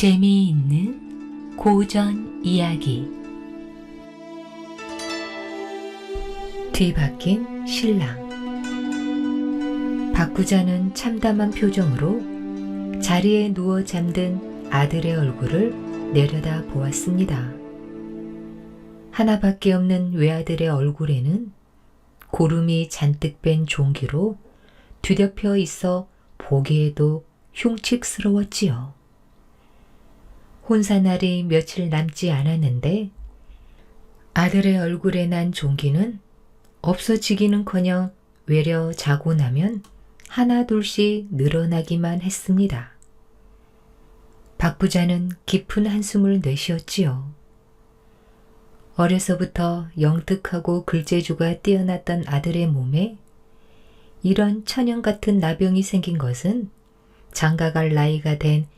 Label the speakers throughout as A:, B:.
A: 재미있는 고전 이야기. 뒤바뀐 신랑. 박부자는 참담한 표정으로 자리에 누워 잠든 아들의 얼굴을 내려다 보았습니다. 하나밖에 없는 외아들의 얼굴에는 고름이 잔뜩 뺀 종기로 뒤덮여 있어 보기에도 흉측스러웠지요. 혼사날이 며칠 남지 않았는데 아들의 얼굴에 난 종기는 없어지기는커녕 외려 자고 나면 하나 둘씩 늘어나기만 했습니다. 박부자는 깊은 한숨을 내쉬었지요. 어려서부터 영특하고 글재주가 뛰어났던 아들의 몸에 이런 천연 같은 나병이 생긴 것은 장가갈 나이가 된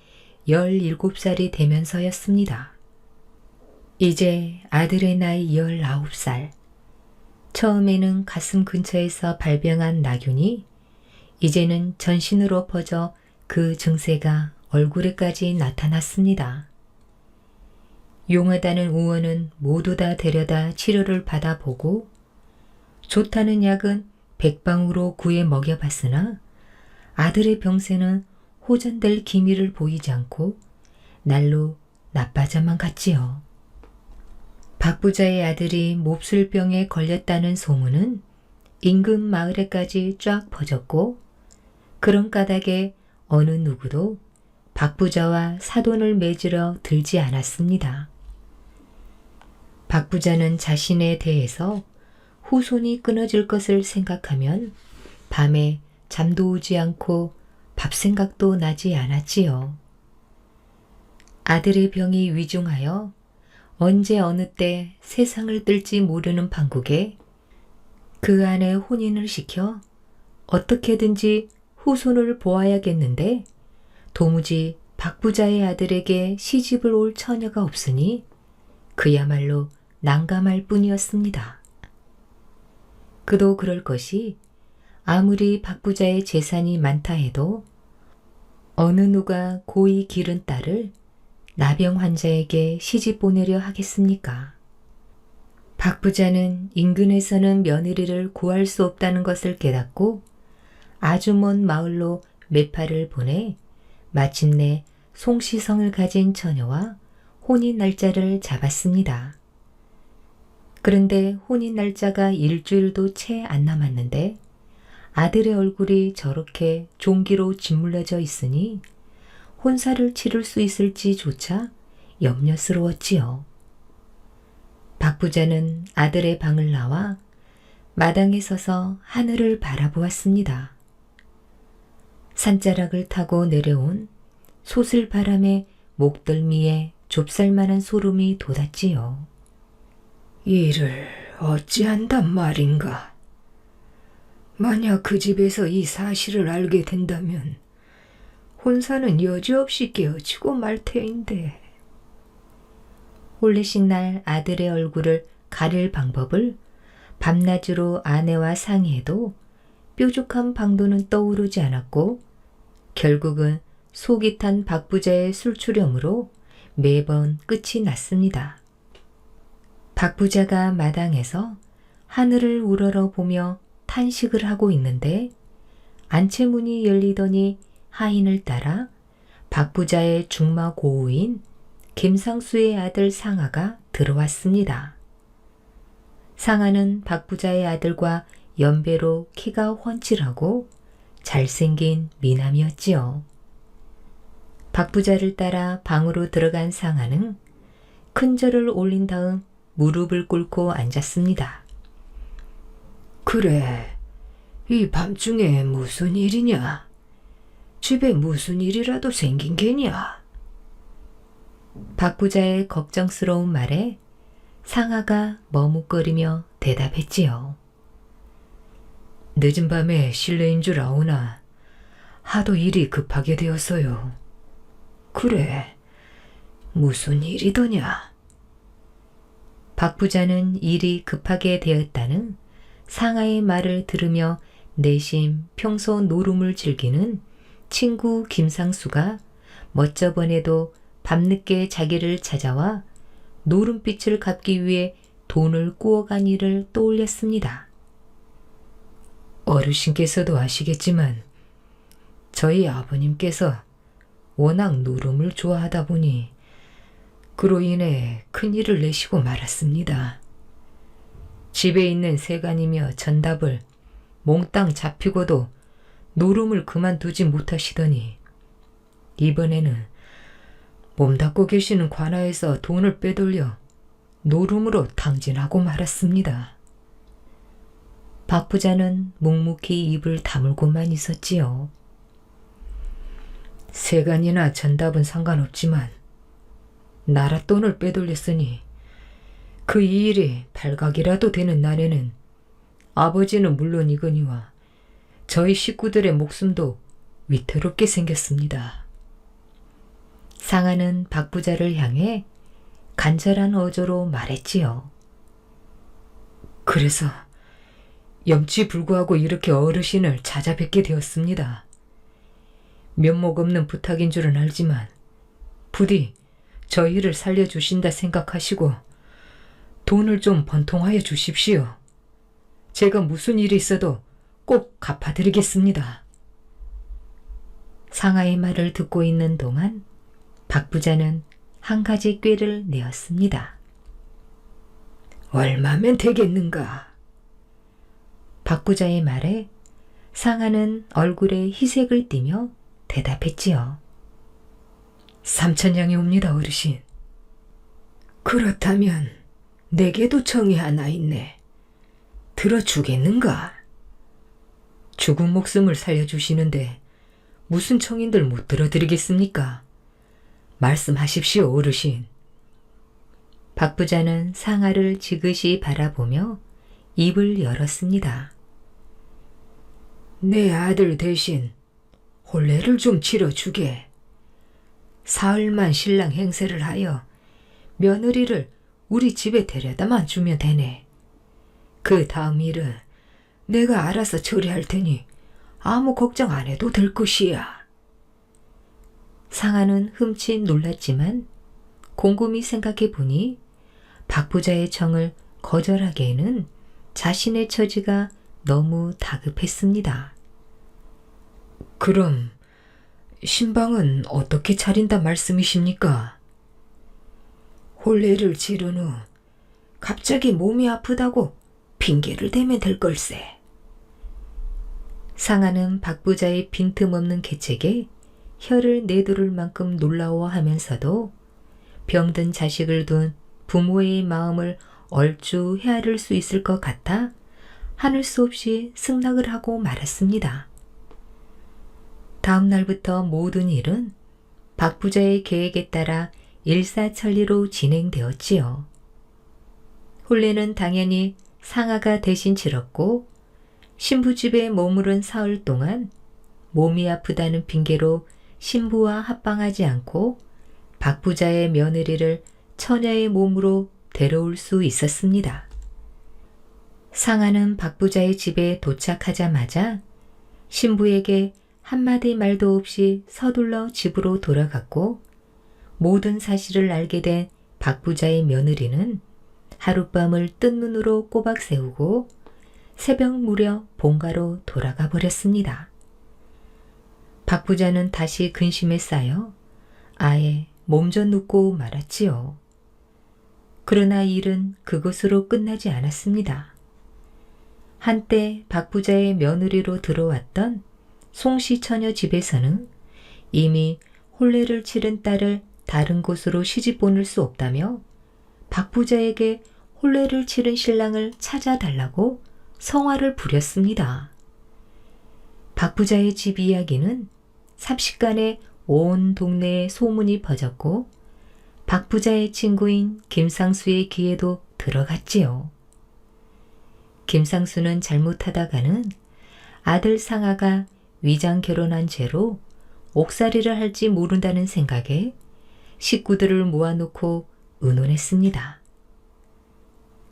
A: 17살이 되면서였습니다. 이제 아들의 나이 19살. 처음에는 가슴 근처에서 발병한 나균이 이제는 전신으로 퍼져 그 증세가 얼굴에까지 나타났습니다. 용하다는 의원은 모두 다 데려다 치료를 받아보고 좋다는 약은 백방으로 구해 먹여봤으나 아들의 병세는 호전될 기미를 보이지 않고 날로 나빠져만 갔지요. 박부자의 아들이 몹쓸병에 걸렸다는 소문은 인근 마을에까지 쫙 퍼졌고 그런 까닭에 어느 누구도 박부자와 사돈을 맺으러 들지 않았습니다. 박부자는 자신에 대해서 후손이 끊어질 것을 생각하면 밤에 잠도 오지 않고 밥 생각도 나지 않았지요. 아들의 병이 위중하여 언제 어느 때 세상을 뜰지 모르는 판국에 그 안에 혼인을 시켜 어떻게든지 후손을 보아야겠는데 도무지 박부자의 아들에게 시집을 올 처녀가 없으니 그야말로 난감할 뿐이었습니다. 그도 그럴 것이 아무리 박부자의 재산이 많다 해도 어느 누가 고이 기른 딸을 나병 환자에게 시집 보내려 하겠습니까? 박부자는 인근에서는 며느리를 구할 수 없다는 것을 깨닫고 아주 먼 마을로 매파를 보내 마침내 송시성을 가진 처녀와 혼인 날짜를 잡았습니다. 그런데 혼인 날짜가 일주일도 채 안 남았는데 아들의 얼굴이 저렇게 종기로 짓물러져 있으니 혼사를 치를 수 있을지조차 염려스러웠지요. 박부자는 아들의 방을 나와 마당에 서서 하늘을 바라보았습니다. 산자락을 타고 내려온 소슬바람에 목덜미에 좁쌀만한 소름이 돋았지요.
B: 이를 어찌한단 말인가? 만약 그 집에서 이 사실을 알게 된다면 혼사는 여지없이 깨어지고 말 테인데.
A: 혼례식 날 아들의 얼굴을 가릴 방법을 밤낮으로 아내와 상의해도 뾰족한 방도는 떠오르지 않았고 결국은 속이 탄 박부자의 술추렴으로 매번 끝이 났습니다. 박부자가 마당에서 하늘을 우러러 보며 탄식을 하고 있는데 안채문이 열리더니 하인을 따라 박부자의 중마 고우인 김상수의 아들 상아가 들어왔습니다. 상아는 박부자의 아들과 연배로 키가 훤칠하고 잘생긴 미남이었지요. 박부자를 따라 방으로 들어간 상아는 큰절을 올린 다음 무릎을 꿇고 앉았습니다.
B: 그래, 이 밤중에 무슨 일이냐? 집에 무슨 일이라도 생긴 게냐?
A: 박부자의 걱정스러운 말에 상아가 머뭇거리며 대답했지요.
B: 늦은 밤에 실례인 줄 아오나 하도 일이 급하게 되었어요. 그래, 무슨 일이더냐?
A: 박부자는 일이 급하게 되었다는 상아의 말을 들으며 내심 평소 노름을 즐기는 친구 김상수가 멋저번에도 밤늦게 자기를 찾아와 노름빛을 갚기 위해 돈을 꾸어간 일을 떠올렸습니다.
B: 어르신께서도 아시겠지만 저희 아버님께서 워낙 노름을 좋아하다 보니 그로 인해 큰일을 내시고 말았습니다. 집에 있는 세간이며 전답을 몽땅 잡히고도 노름을 그만두지 못하시더니 이번에는 몸담고 계시는 관아에서 돈을 빼돌려 노름으로 탕진하고 말았습니다.
A: 박 부자는 묵묵히 입을 다물고만 있었지요.
B: 세간이나 전답은 상관없지만 나라 돈을 빼돌렸으니 그 이 일이 발각이라도 되는 날에는 아버지는 물론이거니와 저희 식구들의 목숨도 위태롭게 생겼습니다.
A: 상아는 박 부자를 향해 간절한 어조로 말했지요.
B: 그래서 염치불구하고 이렇게 어르신을 찾아뵙게 되었습니다. 면목 없는 부탁인 줄은 알지만 부디 저희를 살려주신다 생각하시고 돈을 좀 번통하여 주십시오. 제가 무슨 일이 있어도 꼭 갚아드리겠습니다.
A: 상아의 말을 듣고 있는 동안 박 부자는 한 가지 꾀를 내었습니다.
B: 얼마면 되겠는가?
A: 박 부자의 말에 상아는 얼굴에 희색을 띠며 대답했지요.
B: 3,000냥이 옵니다, 어르신. 그렇다면 내게도 청이 하나 있네. 들어주겠는가? 죽은 목숨을 살려주시는데 무슨 청인들 못 들어드리겠습니까? 말씀하십시오, 어르신.
A: 박 부자는 상아를 지그시 바라보며 입을 열었습니다.
B: 내 아들 대신 혼례를 좀 치러주게. 사흘만 신랑 행세를 하여 며느리를 우리 집에 데려다만 주면 되네. 그 다음 일은 내가 알아서 처리할 테니 아무 걱정 안 해도 될 것이야.
A: 상아는 흠칫 놀랐지만 곰곰이 생각해 보니 박 부자의 청을 거절하기에는 자신의 처지가 너무 다급했습니다.
B: 그럼 신방은 어떻게 차린다 말씀이십니까? 혼례를 치른 후 갑자기 몸이 아프다고 핑계를 대면 될 걸세.
A: 상아는 박 부자의 빈틈없는 계책에 혀를 내두를 만큼 놀라워하면서도 병든 자식을 둔 부모의 마음을 얼추 헤아릴 수 있을 것 같아 하늘 수 없이 승낙을 하고 말았습니다. 다음 날부터 모든 일은 박 부자의 계획에 따라 일사천리로 진행되었지요. 혼례는 당연히 상아가 대신 치렀고 신부집에 머무른 사흘 동안 몸이 아프다는 핑계로 신부와 합방하지 않고 박 부자의 며느리를 처녀의 몸으로 데려올 수 있었습니다. 상아는 박 부자의 집에 도착하자마자 신부에게 한마디 말도 없이 서둘러 집으로 돌아갔고 모든 사실을 알게 된 박 부자의 며느리는 하룻밤을 뜬 눈으로 꼬박 세우고 새벽 무렵 본가로 돌아가 버렸습니다. 박 부자는 다시 근심에 쌓여 아예 몸져 눕고 말았지요. 그러나 일은 그것으로 끝나지 않았습니다. 한때 박 부자의 며느리로 들어왔던 송씨 처녀 집에서는 이미 혼례를 치른 딸을 다른 곳으로 시집 보낼 수 없다며 박 부자에게 혼례를 치른 신랑을 찾아달라고 성화를 부렸습니다. 박 부자의 집 이야기는 삽시간에 온 동네에 소문이 퍼졌고 박 부자의 친구인 김상수의 귀에도 들어갔지요. 김상수는 잘못하다가는 아들 상아가 위장 결혼한 죄로 옥살이를 할지 모른다는 생각에 식구들을 모아놓고 의논했습니다.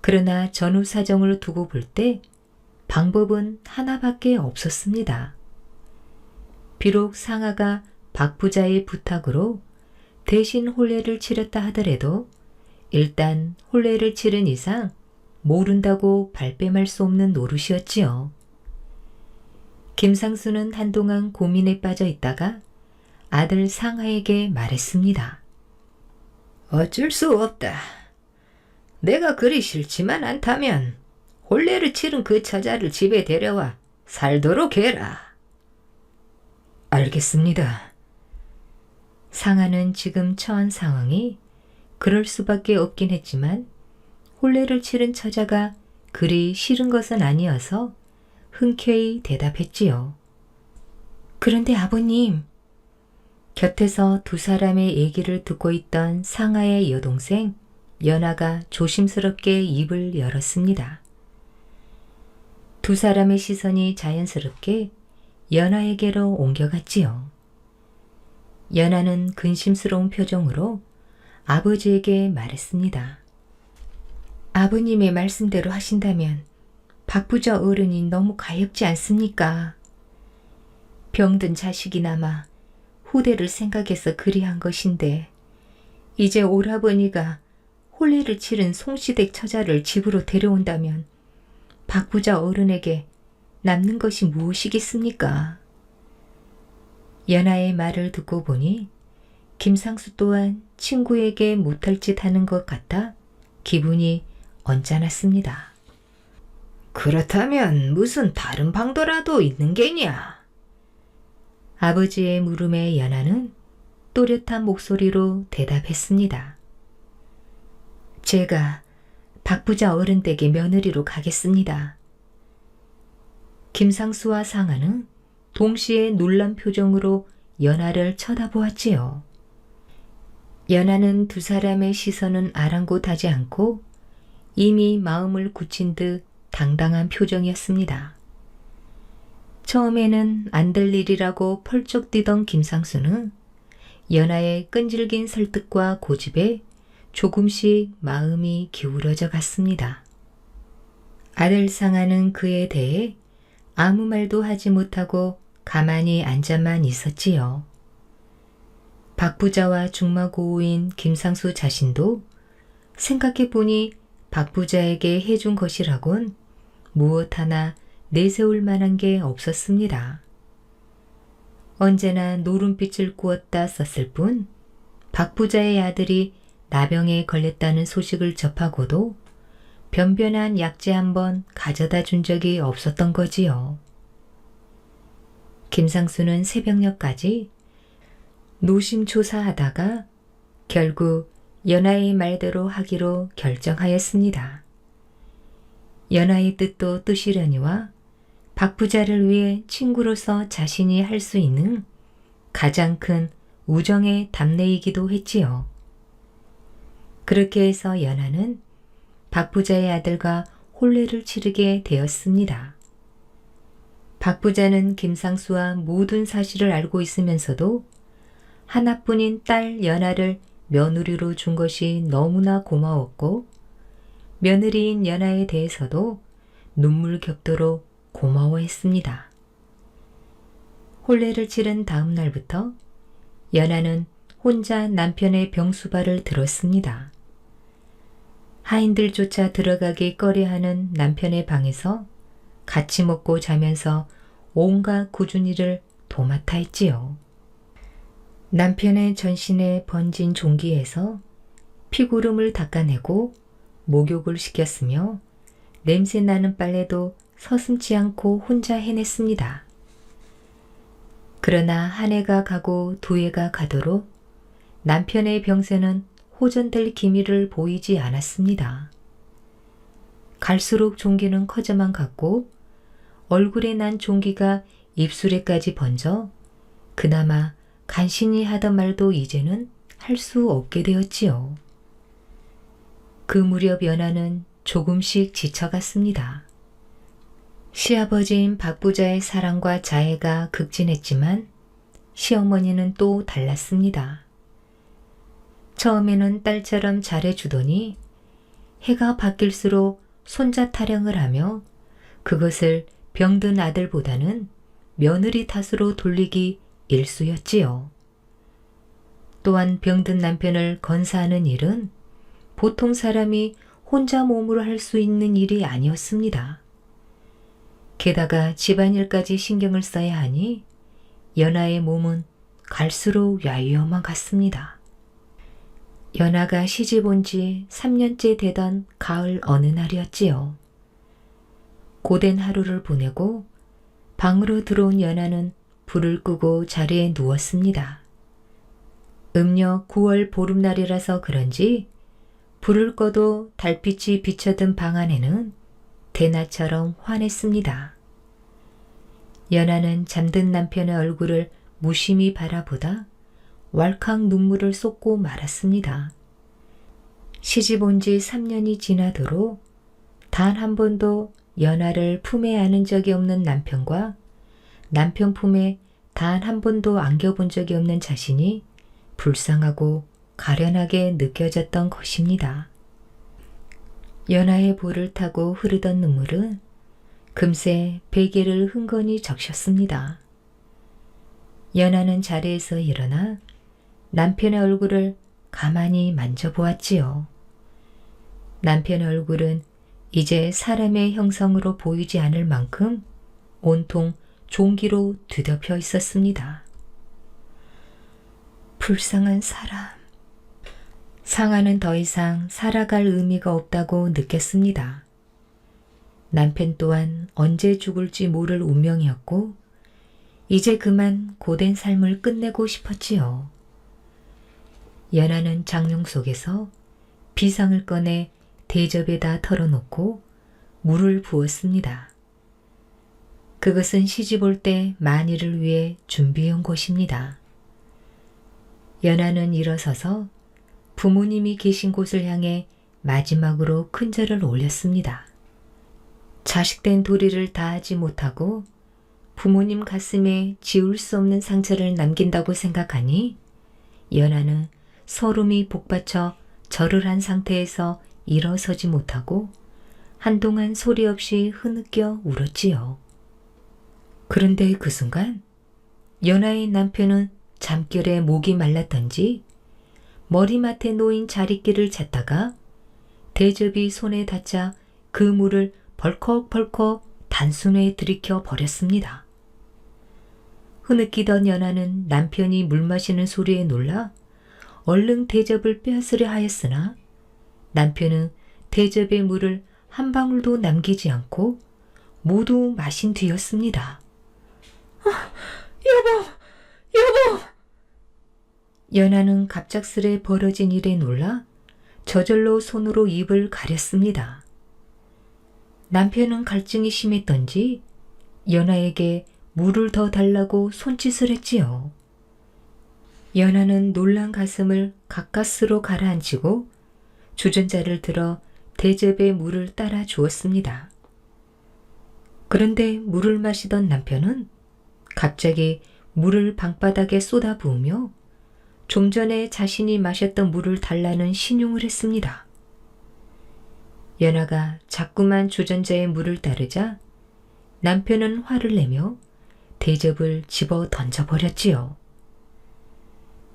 A: 그러나 전후 사정을 두고 볼 때 방법은 하나밖에 없었습니다. 비록 상아가 박 부자의 부탁으로 대신 혼례를 치렀다 하더라도 일단 혼례를 치른 이상 모른다고 발뺌할 수 없는 노릇이었지요. 김상수는 한동안 고민에 빠져 있다가 아들 상하에게 말했습니다.
B: 어쩔 수 없다. 내가 그리 싫지만 않다면 혼례를 치른 그 처자를 집에 데려와 살도록 해라. 알겠습니다.
A: 상하는 지금 처한 상황이 그럴 수밖에 없긴 했지만 혼례를 치른 처자가 그리 싫은 것은 아니어서 흔쾌히 대답했지요. 그런데 아버님, 곁에서 두 사람의 얘기를 듣고 있던 상하의 여동생 연하가 조심스럽게 입을 열었습니다. 두 사람의 시선이 자연스럽게 연하에게로 옮겨갔지요. 연하는 근심스러운 표정으로 아버지에게 말했습니다. 아버님의 말씀대로 하신다면 박부자 어른이 너무 가엾지 않습니까? 병든 자식이나마 후대를 생각해서 그리한 것인데 이제 오라버니가 혼례를 치른 송시댁 처자를 집으로 데려온다면 박부자 어른에게 남는 것이 무엇이겠습니까? 연하의 말을 듣고 보니 김상수 또한 친구에게 못할 짓 하는 것 같아 기분이 언짢았습니다.
B: 그렇다면 무슨 다른 방도라도 있는 게냐?
A: 아버지의 물음에 연하는 또렷한 목소리로 대답했습니다. 제가 박부자 어른 댁에 며느리로 가겠습니다. 김상수와 상하는 동시에 놀란 표정으로 연하를 쳐다보았지요. 연하는 두 사람의 시선은 아랑곳하지 않고 이미 마음을 굳힌 듯 당당한 표정이었습니다. 처음에는 안 될 일이라고 펄쩍 뛰던 김상수는 연하의 끈질긴 설득과 고집에 조금씩 마음이 기울어져 갔습니다. 아들 상하는 그에 대해 아무 말도 하지 못하고 가만히 앉아만 있었지요. 박부자와 중마고우인 김상수 자신도 생각해보니 박부자에게 해준 것이라곤 무엇 하나 내세울 만한 게 없었습니다. 언제나 노름빛을 꾸었다 썼을 뿐 박부자의 아들이 나병에 걸렸다는 소식을 접하고도 변변한 약재 한번 가져다 준 적이 없었던 거지요. 김상수는 새벽녘까지 노심초사하다가 결국 연하의 말대로 하기로 결정하였습니다. 연하의 뜻도 뜻이려니와 박부자를 위해 친구로서 자신이 할 수 있는 가장 큰 우정의 답례이기도 했지요. 그렇게 해서 연하는 박부자의 아들과 혼례를 치르게 되었습니다. 박부자는 김상수와 모든 사실을 알고 있으면서도 하나뿐인 딸 연하를 며느리로 준 것이 너무나 고마웠고 며느리인 연하에 대해서도 눈물 겹도록 고마워했습니다. 혼례를 치른 다음 날부터 연하는 혼자 남편의 병수발을 들었습니다. 하인들조차 들어가기 꺼려하는 남편의 방에서 같이 먹고 자면서 온갖 굳은 일을 도맡아 했지요. 남편의 전신에 번진 종기에서 피고름을 닦아내고 목욕을 시켰으며 냄새나는 빨래도 서슴지 않고 혼자 해냈습니다. 그러나 한 해가 가고 두 해가 가도록 남편의 병세는 호전될 기미를 보이지 않았습니다. 갈수록 종기는 커져만 갔고 얼굴에 난 종기가 입술에까지 번져 그나마 간신히 하던 말도 이제는 할 수 없게 되었지요. 그 무렵 연하는 조금씩 지쳐갔습니다. 시아버지인 박부자의 사랑과 자애가 극진했지만 시어머니는 또 달랐습니다. 처음에는 딸처럼 잘해주더니 해가 바뀔수록 손자 타령을 하며 그것을 병든 아들보다는 며느리 탓으로 돌리기 일쑤였지요. 또한 병든 남편을 건사하는 일은 보통 사람이 혼자 몸으로 할 수 있는 일이 아니었습니다. 게다가 집안일까지 신경을 써야 하니 연하의 몸은 갈수록 야위어만 갔습니다. 연하가 시집 온 지 3년째 되던 가을 어느 날이었지요. 고된 하루를 보내고 방으로 들어온 연하는 불을 끄고 자리에 누웠습니다. 음력 9월 보름날이라서 그런지 불을 꺼도 달빛이 비쳐든 방 안에는 대낮처럼 환했습니다. 연하는 잠든 남편의 얼굴을 무심히 바라보다 왈칵 눈물을 쏟고 말았습니다. 시집 온 지 3년이 지나도록 단 한 번도 연하를 품에 안은 적이 없는 남편과 남편 품에 단 한 번도 안겨본 적이 없는 자신이 불쌍하고 가련하게 느껴졌던 것입니다. 연하의 볼을 타고 흐르던 눈물은 금세 베개를 흥건히 적셨습니다. 연하는 자리에서 일어나 남편의 얼굴을 가만히 만져보았지요. 남편의 얼굴은 이제 사람의 형성으로 보이지 않을 만큼 온통 종기로 뒤덮여 있었습니다. 불쌍한 사람. 상아는 더 이상 살아갈 의미가 없다고 느꼈습니다. 남편 또한 언제 죽을지 모를 운명이었고 이제 그만 고된 삶을 끝내고 싶었지요. 연하는 장롱 속에서 비상을 꺼내 대접에다 털어놓고 물을 부었습니다. 그것은 시집 올 때 만일을 위해 준비해온 것입니다. 연하는 일어서서 부모님이 계신 곳을 향해 마지막으로 큰절을 올렸습니다. 자식된 도리를 다하지 못하고 부모님 가슴에 지울 수 없는 상처를 남긴다고 생각하니 연하는 서름이 복받쳐 절을 한 상태에서 일어서지 못하고 한동안 소리 없이 흐느껴 울었지요. 그런데 그 순간 연하의 남편은 잠결에 목이 말랐던지 머리맡에 놓인 자릿기를 찾다가 대접이 손에 닿자 그 물을 벌컥벌컥 단숨에 들이켜 버렸습니다. 흐느끼던 연하는 남편이 물 마시는 소리에 놀라 얼른 대접을 빼앗으려 하였으나 남편은 대접의 물을 한 방울도 남기지 않고 모두 마신 뒤였습니다. 여보! 연하는 갑작스레 벌어진 일에 놀라 저절로 손으로 입을 가렸습니다. 남편은 갈증이 심했던지 연하에게 물을 더 달라고 손짓을 했지요. 연하는 놀란 가슴을 가까스로 가라앉히고 주전자를 들어 대접에 물을 따라 주었습니다. 그런데 물을 마시던 남편은 갑자기 물을 방바닥에 쏟아 부으며 좀 전에 자신이 마셨던 물을 달라는 신용을 했습니다. 연하가 자꾸만 주전자에 물을 따르자 남편은 화를 내며 대접을 집어 던져버렸지요.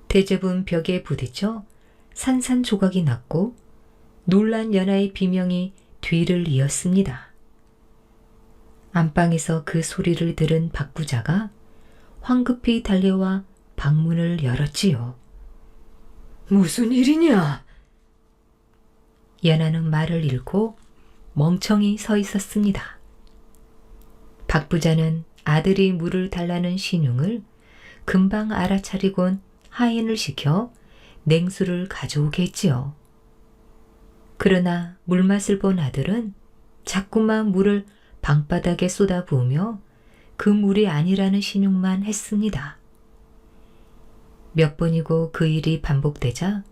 A: 대접은 벽에 부딪혀 산산조각이 났고 놀란 연하의 비명이 뒤를 이었습니다. 안방에서 그 소리를 들은 박 부자가 황급히 달려와 방문을 열었지요.
B: 무슨 일이냐?
A: 연하는 말을 잃고 멍청이 서 있었습니다. 박 부자는 아들이 물을 달라는 신용을 금방 알아차리곤 하인을 시켜 냉수를 가져오게 했지요. 그러나 물맛을 본 아들은 자꾸만 물을 방바닥에 쏟아 부으며 그 물이 아니라는 신용만 했습니다. 몇 번이고 그 일이 반복되자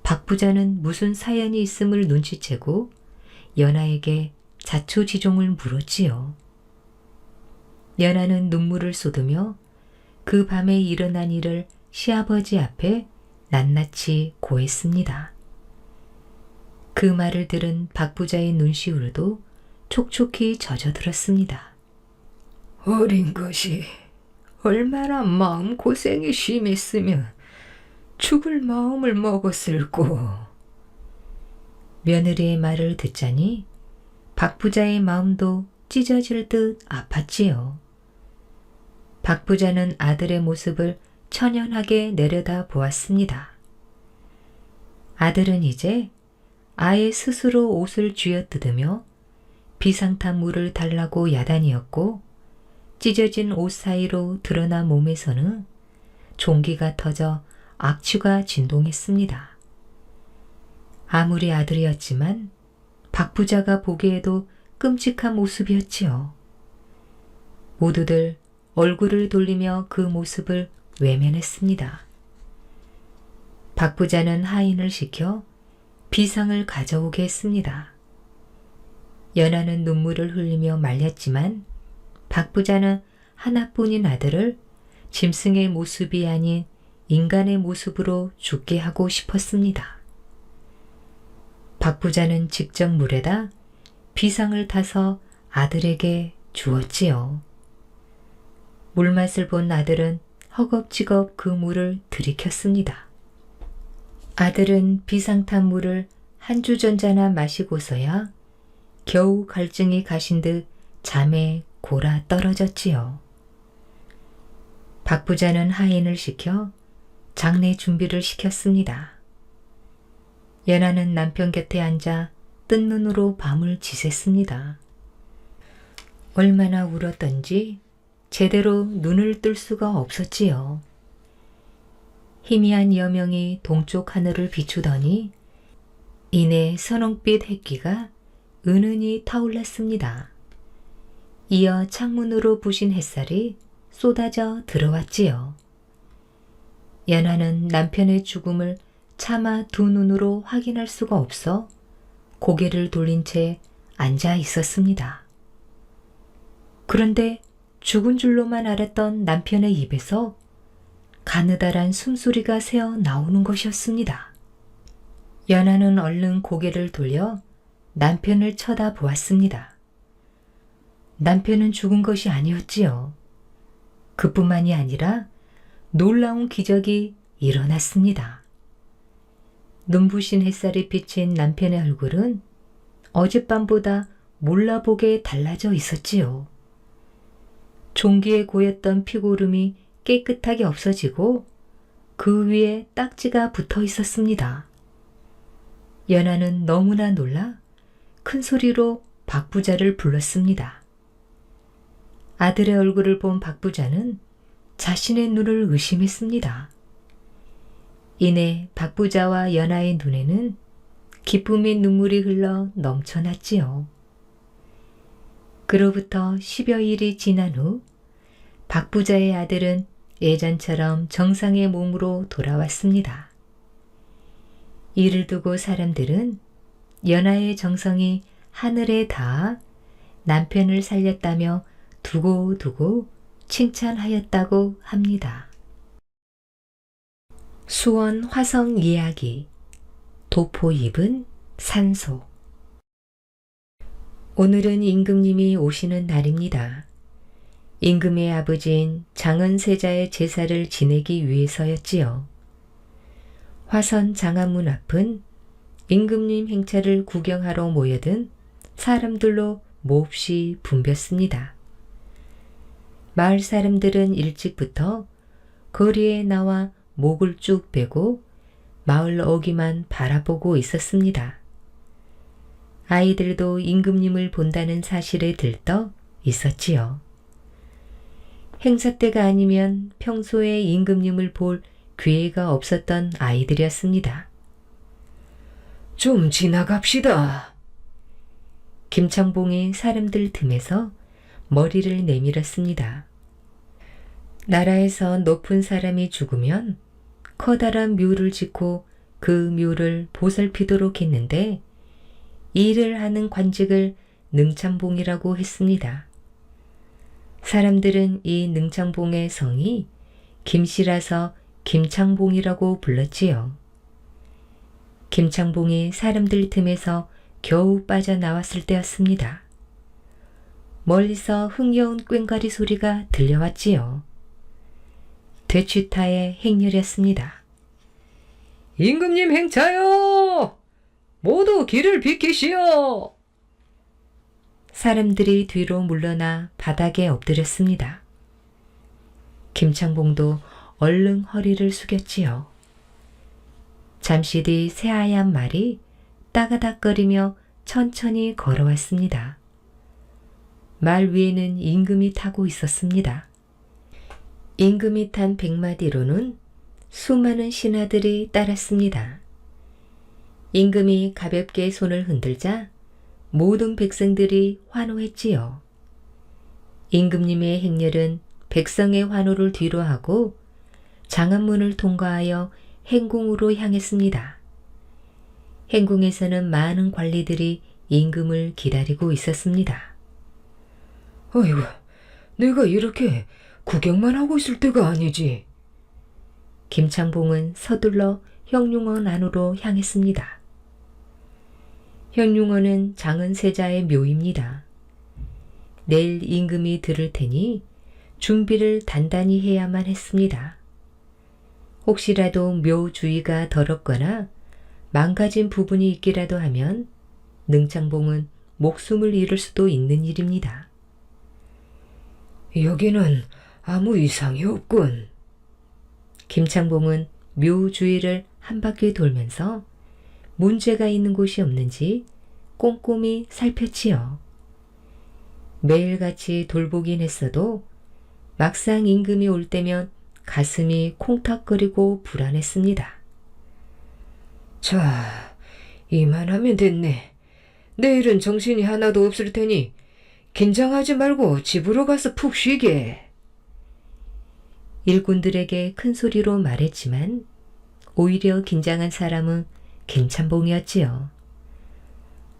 A: 박 부자는 무슨 사연이 있음을 눈치채고 연하에게 자초지종을 물었지요. 연하는 눈물을 쏟으며 그 밤에 일어난 일을 시아버지 앞에 낱낱이 고했습니다. 그 말을 들은 박 부자의 눈시울도 촉촉히 젖어들었습니다.
B: 어린 것이 얼마나 마음고생이 심했으면 죽을 마음을 먹었을꼬.
A: 며느리의 말을 듣자니 박 부자의 마음도 찢어질 듯 아팠지요. 박 부자는 아들의 모습을 천연하게 내려다 보았습니다. 아들은 이제 아예 스스로 옷을 쥐어뜯으며 비상탄 물을 달라고 야단이었고, 찢어진 옷 사이로 드러난 몸에서는 종기가 터져 악취가 진동했습니다. 아무리 아들이었지만 박 부자가 보기에도 끔찍한 모습이었지요. 모두들 얼굴을 돌리며 그 모습을 외면했습니다. 박 부자는 하인을 시켜 비상을 가져오게 했습니다. 연하는 눈물을 흘리며 말렸지만 박 부자는 하나뿐인 아들을 짐승의 모습이 아닌 인간의 모습으로 죽게 하고 싶었습니다. 박 부자는 직접 물에다 비상을 타서 아들에게 주었지요. 물맛을 본 아들은 허겁지겁 그 물을 들이켰습니다. 아들은 비상 탄 물을 한 주전자나 마시고서야 겨우 갈증이 가신 듯 잠에 골아 떨어졌지요. 박 부자는 하인을 시켜 장례 준비를 시켰습니다. 연하는 남편 곁에 앉아 뜬 눈으로 밤을 지샜습니다. 얼마나 울었던지 제대로 눈을 뜰 수가 없었지요. 희미한 여명이 동쪽 하늘을 비추더니 이내 선홍빛 햇기가 은은히 타올랐습니다. 이어 창문으로 부신 햇살이 쏟아져 들어왔지요. 연하는 남편의 죽음을 차마 두 눈으로 확인할 수가 없어 고개를 돌린 채 앉아 있었습니다. 그런데 죽은 줄로만 알았던 남편의 입에서 가느다란 숨소리가 새어 나오는 것이었습니다. 연하는 얼른 고개를 돌려 남편을 쳐다보았습니다. 남편은 죽은 것이 아니었지요. 그뿐만이 아니라 놀라운 기적이 일어났습니다. 눈부신 햇살이 비친 남편의 얼굴은 어젯밤보다 몰라보게 달라져 있었지요. 종기에 고였던 피고름이 깨끗하게 없어지고 그 위에 딱지가 붙어 있었습니다. 연하는 너무나 놀라 큰 소리로 박 부자를 불렀습니다. 아들의 얼굴을 본 박 부자는 자신의 눈을 의심했습니다. 이내 박 부자와 연하의 눈에는 기쁨의 눈물이 흘러 넘쳐났지요. 그로부터 10여일이 지난 후 박 부자의 아들은 예전처럼 정상의 몸으로 돌아왔습니다. 이를 두고 사람들은 연하의 정성이 하늘에 닿아 남편을 살렸다며 두고두고 칭찬하였다고 합니다. 수원 화성 이야기 도포 입은 산소. 오늘은 임금님이 오시는 날입니다. 임금의 아버지인 장은세자의 제사를 지내기 위해서였지요. 화선 장안문 앞은 임금님 행차를 구경하러 모여든 사람들로 몹시 붐볐습니다. 마을 사람들은 일찍부터 거리에 나와 목을 쭉 빼고 마을 어귀만 바라보고 있었습니다. 아이들도 임금님을 본다는 사실에 들떠 있었지요. 행사 때가 아니면 평소에 임금님을 볼 기회가 없었던 아이들이었습니다.
B: 좀 지나갑시다.
A: 김창봉이 사람들 틈에서 머리를 내밀었습니다. 나라에서 높은 사람이 죽으면 커다란 묘를 짓고 그 묘를 보살피도록 했는데 일을 하는 관직을 능창봉이라고 했습니다. 사람들은 이 능창봉의 성이 김씨라서 김창봉이라고 불렀지요. 김창봉이 사람들 틈에서 겨우 빠져나왔을 때였습니다. 멀리서 흥겨운 꽹과리 소리가 들려왔지요. 되취타의 행렬이었습니다.
B: 임금님 행차요! 모두 길을 비키시오!
A: 사람들이 뒤로 물러나 바닥에 엎드렸습니다. 김창봉도 얼른 허리를 숙였지요. 잠시 뒤 새하얀 말이 따가닥거리며 천천히 걸어왔습니다. 말 위에는 임금이 타고 있었습니다. 임금이 탄 백마뒤로는 수많은 신하들이 따랐습니다. 임금이 가볍게 손을 흔들자 모든 백성들이 환호했지요. 임금님의 행렬은 백성의 환호를 뒤로하고 장안문을 통과하여 행궁으로 향했습니다. 행궁에서는 많은 관리들이 임금을 기다리고 있었습니다.
B: 어이구, 내가 이렇게 구경만 하고 있을 때가 아니지.
A: 김창봉은 서둘러 형룡원 안으로 향했습니다. 형룡원은 장은세자의 묘입니다. 내일 임금이 들을 테니 준비를 단단히 해야만 했습니다. 혹시라도 묘 주위가 더럽거나 망가진 부분이 있기라도 하면 능창봉은 목숨을 잃을 수도 있는 일입니다.
B: 여기는 아무 이상이 없군.
A: 김창봉은 묘 주위를 한 바퀴 돌면서 문제가 있는 곳이 없는지 꼼꼼히 살폈지요. 매일같이 돌보긴 했어도 막상 임금이 올 때면 가슴이 콩닥거리고 불안했습니다.
B: 자, 이만하면 됐네. 내일은 정신이 하나도 없을 테니 긴장하지 말고 집으로 가서 푹 쉬게.
A: 일꾼들에게 큰 소리로 말했지만 오히려 긴장한 사람은 김창봉이었지요.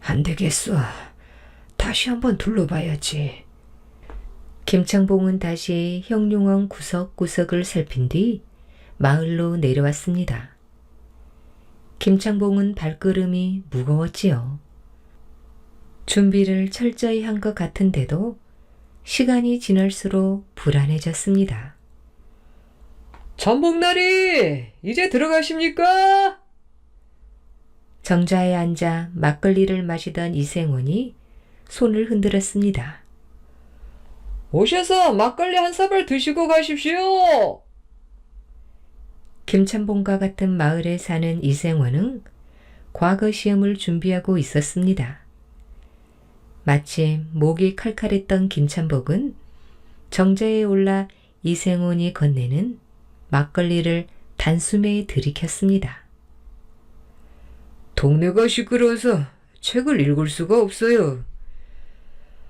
B: 안 되겠어. 다시 한번 둘러봐야지.
A: 김창봉은 다시 형룡원 구석구석을 살핀 뒤 마을로 내려왔습니다. 김창봉은 발걸음이 무거웠지요. 준비를 철저히 한 것 같은데도 시간이 지날수록 불안해졌습니다.
B: 전복날이 이제 들어가십니까?
A: 정자에 앉아 막걸리를 마시던 이생원이 손을 흔들었습니다.
B: 오셔서 막걸리 한 사발 드시고 가십시오.
A: 김창봉과 같은 마을에 사는 이생원은 과거 시험을 준비하고 있었습니다. 마침 목이 칼칼했던 김창복은 정자에 올라 이생원이 건네는 막걸리를 단숨에 들이켰습니다.
B: 동네가 시끄러워서 책을 읽을 수가 없어요.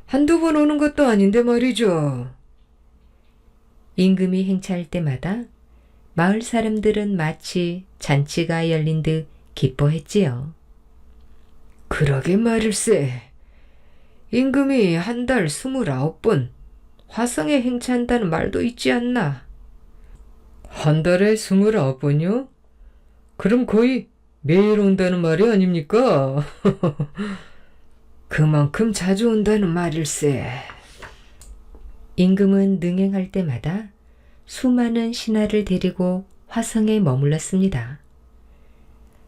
B: 한두 번 오는 것도 아닌데 말이죠.
A: 임금이 행차할 때마다 마을 사람들은 마치 잔치가 열린 듯 기뻐했지요.
B: 그러게 말일세. 임금이 한 달 29번 화성에 행차한다는 말도 있지 않나? 한 달에 29번이요? 그럼 거의 매일 온다는 말이 아닙니까? 그만큼 자주 온다는 말일세.
A: 임금은 능행할 때마다 수많은 신하를 데리고 화성에 머물렀습니다.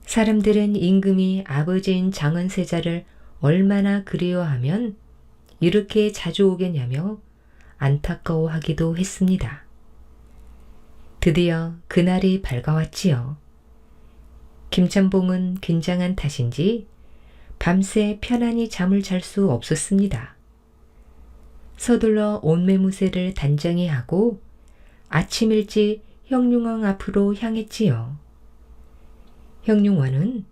A: 사람들은 임금이 아버지인 장은세자를 얼마나 그리워하면 이렇게 자주 오겠냐며 안타까워하기도 했습니다. 드디어 그날이 밝아왔지요. 김창봉은 긴장한 탓인지 밤새 편안히 잠을 잘 수 없었습니다. 서둘러 온매무새를 단정히 하고 아침 일찍 형룡원 앞으로 향했지요. 형룡원은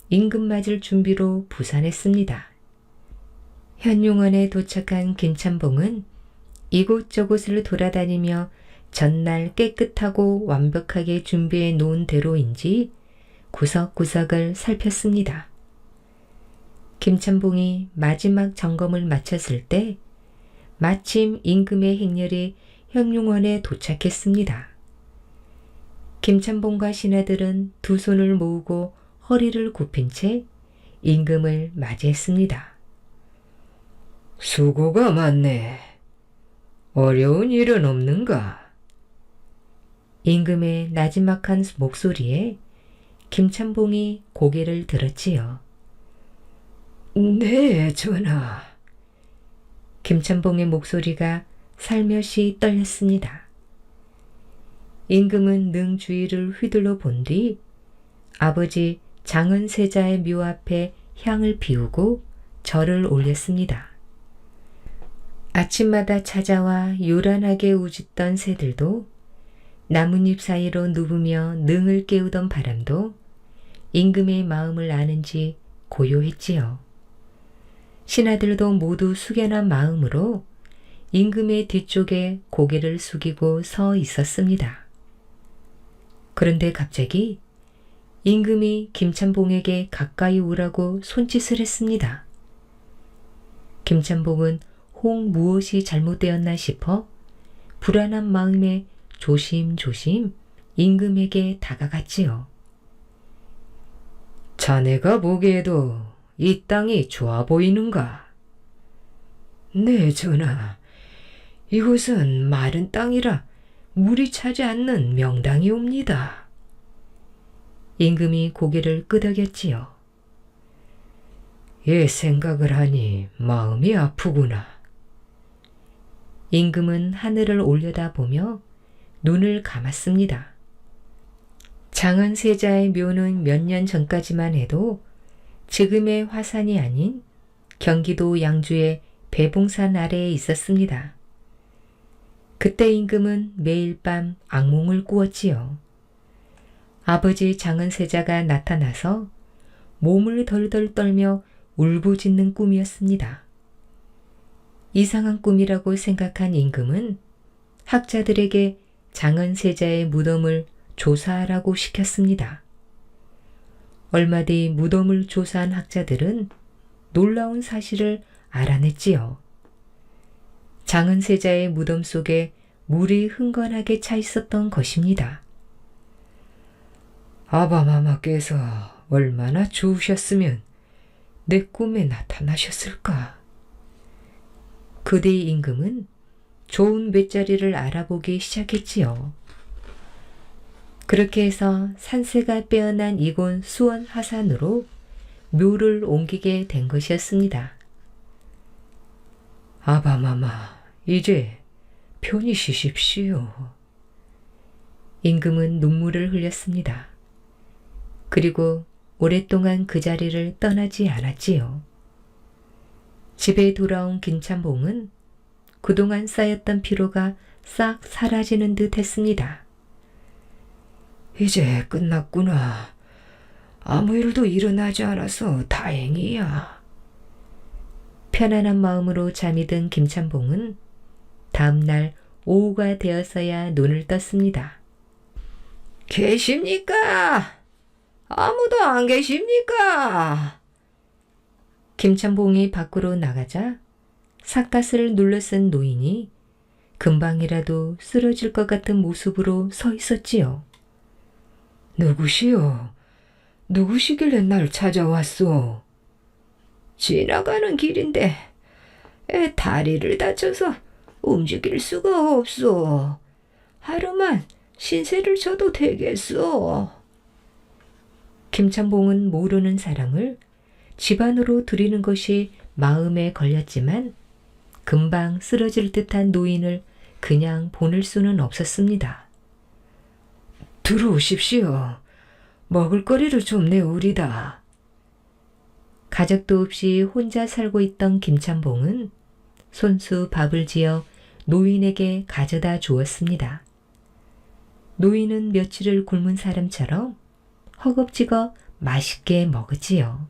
A: 임금 맞을 준비로 부산했습니다. 현룡원에 도착한 김창봉은 이곳저곳을 돌아다니며 전날 깨끗하고 완벽하게 준비해 놓은 대로인지 구석구석을 살폈습니다. 김창봉이 마지막 점검을 마쳤을 때 마침 임금의 행렬이 형룡원에 도착했습니다. 김창봉과 신하들은 두 손을 모으고 허리를 굽힌 채 임금을 맞이했습니다.
B: 수고가 많네. 어려운 일은 없는가?
A: 임금의 나지막한 목소리에 김찬봉이 고개를 들었지요.
B: 네, 전하.
A: 김찬봉의 목소리가 살며시 떨렸습니다. 임금은 능 주위를 휘둘러 본 뒤 아버지 장은세자의 묘 앞에 향을 피우고 절을 올렸습니다. 아침마다 찾아와 요란하게 우짖던 새들도, 나뭇잎 사이로 누우며 능을 깨우던 바람도 임금의 마음을 아는지 고요했지요. 신하들도 모두 숙연한 마음으로 임금의 뒤쪽에 고개를 숙이고 서 있었습니다. 그런데 갑자기 임금이 김찬봉에게 가까이 오라고 손짓을 했습니다. 김찬봉은 혹 무엇이 잘못되었나 싶어 불안한 마음에 조심조심 임금에게 다가갔지요.
B: 자네가 보기에도 이 땅이 좋아 보이는가? 네, 전하. 이곳은 마른 땅이라 물이 차지 않는 명당이옵니다.
A: 임금이 고개를 끄덕였지요.
B: 옛 생각을 하니 마음이 아프구나.
A: 임금은 하늘을 올려다보며 눈을 감았습니다. 장은세자의 묘는 몇 년 전까지만 해도 지금의 화산이 아닌 경기도 양주의 배봉산 아래에 있었습니다. 그때 임금은 매일 밤 악몽을 꾸었지요. 아버지 장은세자가 나타나서 몸을 덜덜 떨며 울부짖는 꿈이었습니다. 이상한 꿈이라고 생각한 임금은 학자들에게 장은세자의 무덤을 조사하라고 시켰습니다. 얼마 뒤 무덤을 조사한 학자들은 놀라운 사실을 알아냈지요. 장은세자의 무덤 속에 물이 흥건하게 차 있었던 것입니다.
B: 아바마마께서 얼마나 좋으셨으면 내 꿈에 나타나셨을까?
A: 그 뒤 임금은 좋은 맷자리를 알아보기 시작했지요. 그렇게 해서 산세가 빼어난 이곳 수원 하산으로 묘를 옮기게 된 것이었습니다.
B: 아바마마, 이제 편히 쉬십시오.
A: 임금은 눈물을 흘렸습니다. 그리고 오랫동안 그 자리를 떠나지 않았지요. 집에 돌아온 김찬봉은 그동안 쌓였던 피로가 싹 사라지는 듯 했습니다.
B: 이제 끝났구나. 아무 일도 일어나지 않아서 다행이야.
A: 편안한 마음으로 잠이 든 김찬봉은 다음날 오후가 되어서야 눈을 떴습니다.
B: 계십니까? 아무도 안 계십니까?
A: 김찬봉이 밖으로 나가자 삿갓을 눌러쓴 노인이 금방이라도 쓰러질 것 같은 모습으로 서 있었지요.
B: 누구시오? 누구시길래 날 찾아왔소? 지나가는 길인데 다리를 다쳐서 움직일 수가 없소. 하루만 신세를 져도 되겠소.
A: 김찬봉은 모르는 사람을 집 안으로 들이는 것이 마음에 걸렸지만 금방 쓰러질 듯한 노인을 그냥 보낼 수는 없었습니다.
B: 들어오십시오. 먹을거리를 좀 내오리다.
A: 가족도 없이 혼자 살고 있던 김찬봉은 손수 밥을 지어 노인에게 가져다 주었습니다. 노인은 며칠을 굶은 사람처럼 허겁지겁 맛있게 먹었지요.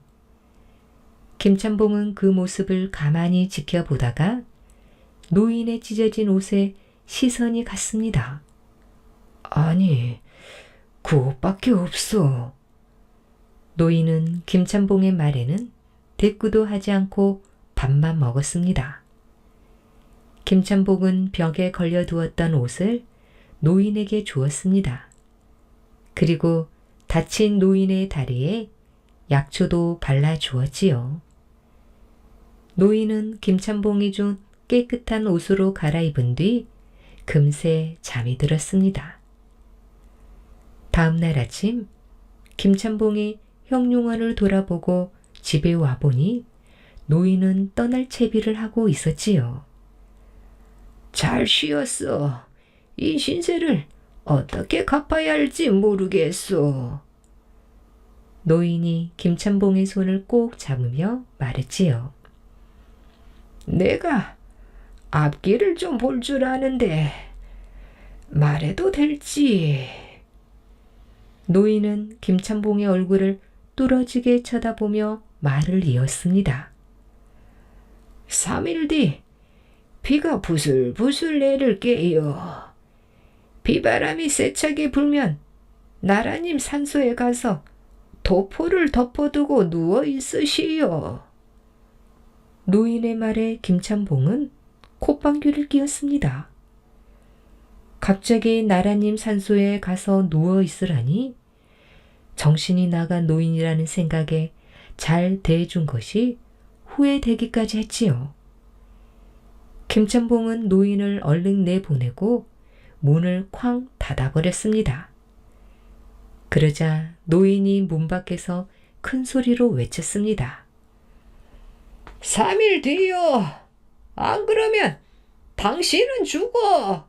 A: 김찬봉은 그 모습을 가만히 지켜보다가 노인의 찢어진 옷에 시선이 갔습니다.
B: 아니, 그 옷밖에 없어.
A: 노인은 김찬봉의 말에는 대꾸도 하지 않고 밥만 먹었습니다. 김찬봉은 벽에 걸려두었던 옷을 노인에게 주었습니다. 그리고 다친 노인의 다리에 약초도 발라주었지요. 노인은 김찬봉이 준 깨끗한 옷으로 갈아입은 뒤 금세 잠이 들었습니다. 다음 날 아침 김찬봉이 형용원을 돌아보고 집에 와보니 노인은 떠날 채비를 하고 있었지요.
B: 잘 쉬었어. 이 신세를 어떻게 갚아야 할지 모르겠소.
A: 노인이 김찬봉의 손을 꼭 잡으며 말했지요.
B: 내가 앞길을 좀 볼 줄 아는데 말해도 될지.
A: 노인은 김찬봉의 얼굴을 뚫어지게 쳐다보며 말을 이었습니다.
B: 3일 뒤 비가 부슬부슬 내릴 게요. 비바람이 세차게 불면 나라님 산소에 가서 도포를 덮어두고 누워 있으시오.
A: 노인의 말에 김찬봉은 콧방귀를 뀌었습니다. 갑자기 나라님 산소에 가서 누워 있으라니 정신이 나간 노인이라는 생각에 잘 대해준 것이 후회되기까지 했지요. 김찬봉은 노인을 얼른 내보내고 문을 쾅 닫아버렸습니다. 그러자 노인이 문 밖에서 큰 소리로 외쳤습니다.
B: 3일 뒤요. 안 그러면 당신은 죽어.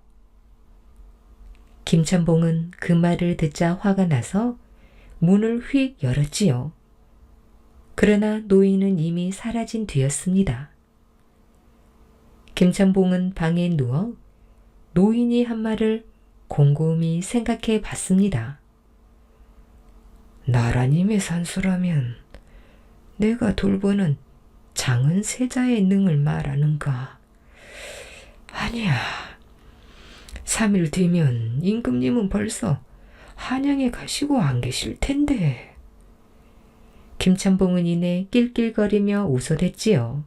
A: 김찬봉은 그 말을 듣자 화가 나서 문을 휙 열었지요. 그러나 노인은 이미 사라진 뒤였습니다. 김찬봉은 방에 누워 노인이 한 말을 곰곰이 생각해 봤습니다.
B: 나라님의 산소라면 내가 돌보는 작은 세자의 능을 말하는가? 아니야. 3일 뒤면 임금님은 벌써 한양에 가시고 안 계실 텐데.
A: 김찬봉은 이내 낄낄거리며 웃어댔지요.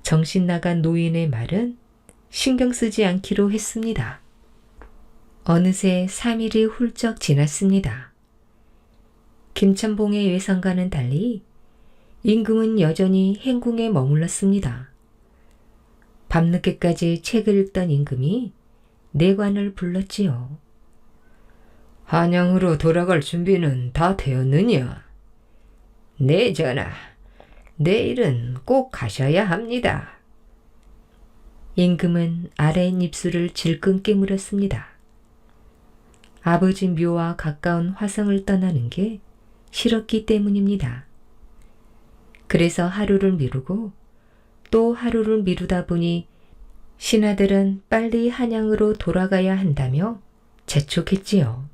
A: 정신 나간 노인의 말은 신경 쓰지 않기로 했습니다. 어느새 3일이 훌쩍 지났습니다. 김찬봉의 예상과는 달리 임금은 여전히 행궁에 머물렀습니다. 밤늦게까지 책을 읽던 임금이 내관을 불렀지요.
B: 한양으로 돌아갈 준비는 다 되었느냐? 네, 전하. 내일은 꼭 가셔야 합니다.
A: 임금은 아랫입술을 질끈 깨물었습니다. 아버지 묘와 가까운 화성을 떠나는 게 싫었기 때문입니다. 그래서 하루를 미루고 또 하루를 미루다 보니 신하들은 빨리 한양으로 돌아가야 한다며 재촉했지요.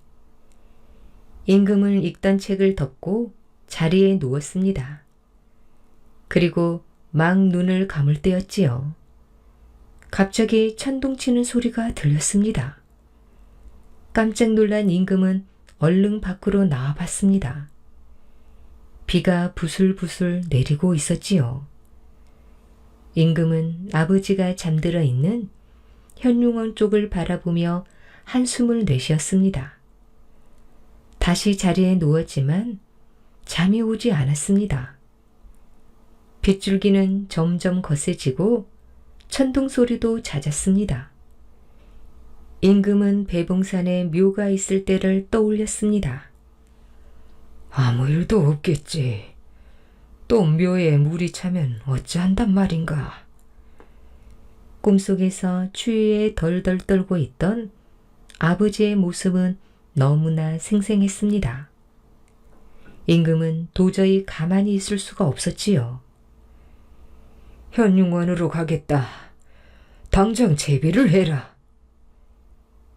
A: 임금은 읽던 책을 덮고 자리에 누웠습니다. 그리고 막 눈을 감을 때였지요. 갑자기 천둥치는 소리가 들렸습니다. 깜짝 놀란 임금은 얼른 밖으로 나와 봤습니다. 비가 부슬부슬 내리고 있었지요. 임금은 아버지가 잠들어 있는 현룡원 쪽을 바라보며 한숨을 내쉬었습니다. 다시 자리에 누웠지만 잠이 오지 않았습니다. 빗줄기는 점점 거세지고 천둥 소리도 잦았습니다. 임금은 배봉산에 묘가 있을 때를 떠올렸습니다.
B: 아무 일도 없겠지. 또 묘에 물이 차면 어찌한단 말인가.
A: 꿈속에서 추위에 덜덜 떨고 있던 아버지의 모습은 너무나 생생했습니다. 임금은 도저히 가만히 있을 수가 없었지요.
B: 현룡원으로 가겠다. 당장 제비를 해라.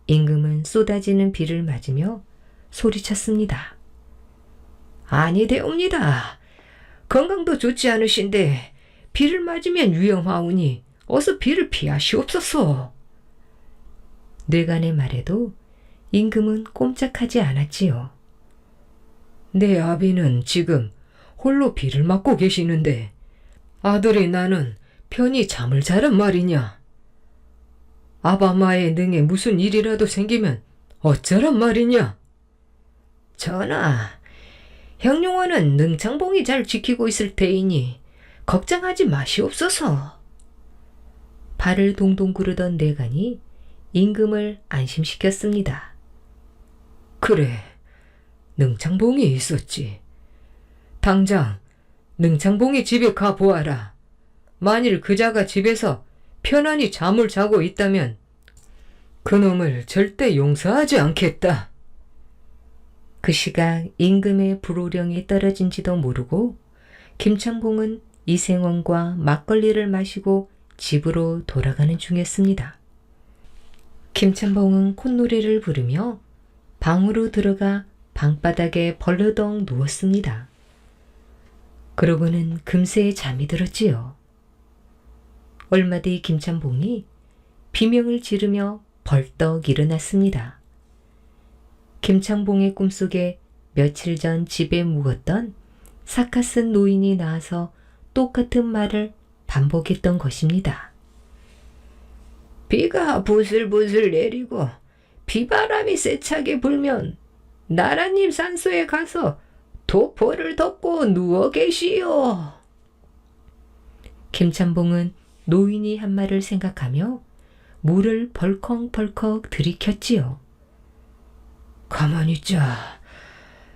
A: 임금은 쏟아지는 비를 맞으며 소리쳤습니다.
B: 아니되옵니다. 건강도 좋지 않으신데 비를 맞으면 위험하오니 어서 비를 피하시옵소서.
A: 뇌관의 말에도 임금은 꼼짝하지 않았지요.
B: 내 아비는 지금 홀로 비를 맞고 계시는데 아들이 나는 편히 잠을 자란 말이냐. 아바마의 능에 무슨 일이라도 생기면 어쩌란 말이냐. 전하, 형룡원은 능창봉이 잘 지키고 있을 테이니 걱정하지 마시옵소서.
A: 발을 동동 구르던 뇌관이 임금을 안심시켰습니다.
B: 그래, 능창봉이 있었지. 당장 능창봉이 집에 가 보아라. 만일 그자가 집에서 편안히 잠을 자고 있다면 그놈을 절대 용서하지 않겠다.
A: 그 시각 임금의 불호령이 떨어진지도 모르고 김창봉은 이생원과 막걸리를 마시고 집으로 돌아가는 중이었습니다. 김창봉은 콧노래를 부르며 방으로 들어가 방바닥에 벌러덩 누웠습니다. 그러고는 금세 잠이 들었지요. 얼마 뒤 김창봉이 비명을 지르며 벌떡 일어났습니다. 김창봉의 꿈속에 며칠 전 집에 묵었던 사카슨 노인이 나와서 똑같은 말을 반복했던 것입니다.
B: 비가 부슬부슬 내리고 비바람이 세차게 불면 나라님 산소에 가서 도포를 덮고 누워 계시오.
A: 김창봉은 노인이 한 말을 생각하며 물을 벌컥벌컥 들이켰지요.
B: 가만히 있자.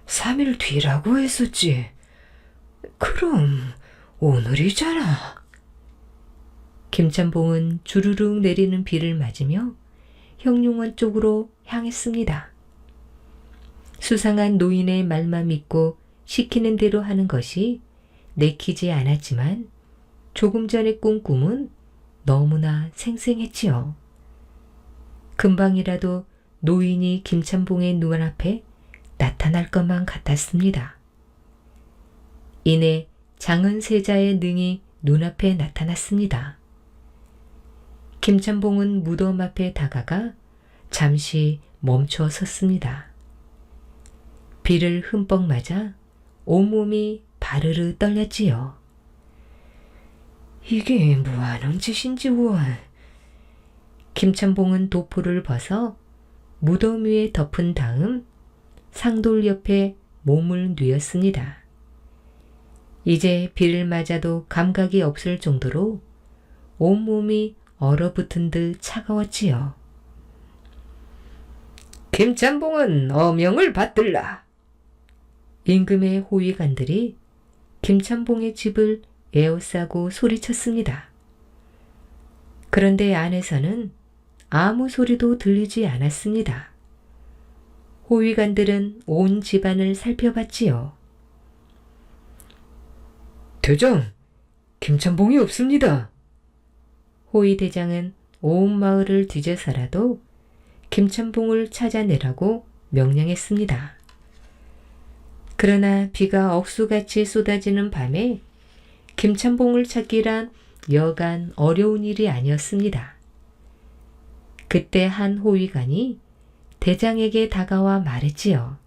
B: 3일 뒤라고 했었지. 그럼 오늘이잖아.
A: 김창봉은 주르륵 내리는 비를 맞으며 형룡원 쪽으로 향했습니다. 수상한 노인의 말만 믿고 시키는 대로 하는 것이 내키지 않았지만 조금 전에 꾼 꿈은 너무나 생생했지요. 금방이라도 노인이 김창봉의 눈앞에 나타날 것만 같았습니다. 이내 장은 세자의 능이 눈앞에 나타났습니다. 김창봉은 무덤 앞에 다가가 잠시 멈춰 섰습니다. 비를 흠뻑 맞아 온몸이 바르르 떨렸지요.
B: 이게 뭐하는 짓인지 원.
A: 김창봉은 도포를 벗어 무덤 위에 덮은 다음 상돌 옆에 몸을 뉘었습니다. 이제 비를 맞아도 감각이 없을 정도로 온몸이 얼어붙은 듯 차가웠지요.
B: 김창봉은 어명을 받들라.
A: 임금의 호위관들이 김창봉의 집을 에워싸고 소리쳤습니다. 그런데 안에서는 아무 소리도 들리지 않았습니다. 호위관들은 온 집안을 살펴봤지요.
B: 대장, 김창봉이 없습니다.
A: 호위대장은 온 마을을 뒤져서라도 김창봉을 찾아내라고 명령했습니다. 그러나 비가 억수같이 쏟아지는 밤에 김창봉을 찾기란 여간 어려운 일이 아니었습니다. 그때 한 호위관이 대장에게 다가와 말했지요.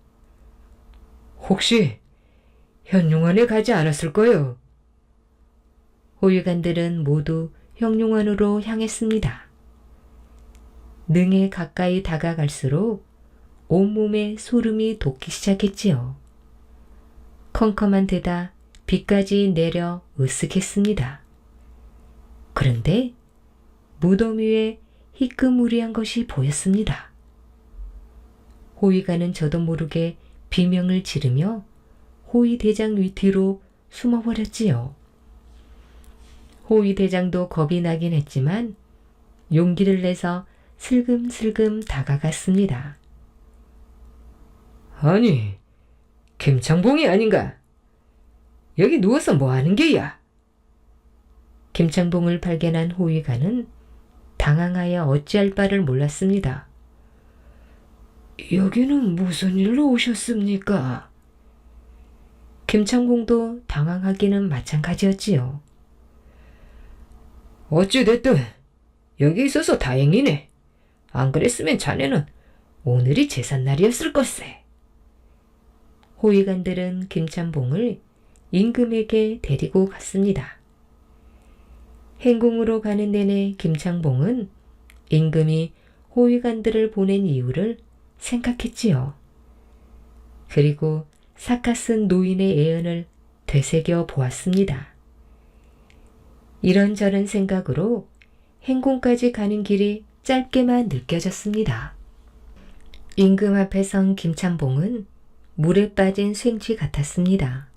B: 혹시 현룡원에 가지 않았을 거요?
A: 호위관들은 모두 형룡원으로 향했습니다. 능에 가까이 다가갈수록 온몸에 소름이 돋기 시작했지요. 컴컴한 데다 비까지 내려 으쓱했습니다. 그런데 무덤 위에 희끄무리한 것이 보였습니다. 호위관은 저도 모르게 비명을 지르며 호위대장 뒤로 숨어버렸지요. 호위대장도 겁이 나긴 했지만 용기를 내서 슬금슬금 다가갔습니다.
B: 아니, 김창봉이 아닌가? 여기 누워서 뭐 하는 게야?
A: 김창봉을 발견한 호위관은 당황하여 어찌할 바를 몰랐습니다.
B: 여기는 무슨 일로 오셨습니까?
A: 김창봉도 당황하기는 마찬가지였지요.
B: 어찌됐든 여기 있어서 다행이네. 안 그랬으면 자네는 오늘이 제삿날이었을 것세.
A: 호위관들은 김창봉을 임금에게 데리고 갔습니다. 행궁으로 가는 내내 김창봉은 임금이 호위관들을 보낸 이유를 생각했지요. 그리고 사카슨 노인의 애언을 되새겨 보았습니다. 이런저런 생각으로 행궁까지 가는 길이 짧게만 느껴졌습니다. 임금 앞에 선 김창봉은 물에 빠진 생쥐 같았습니다.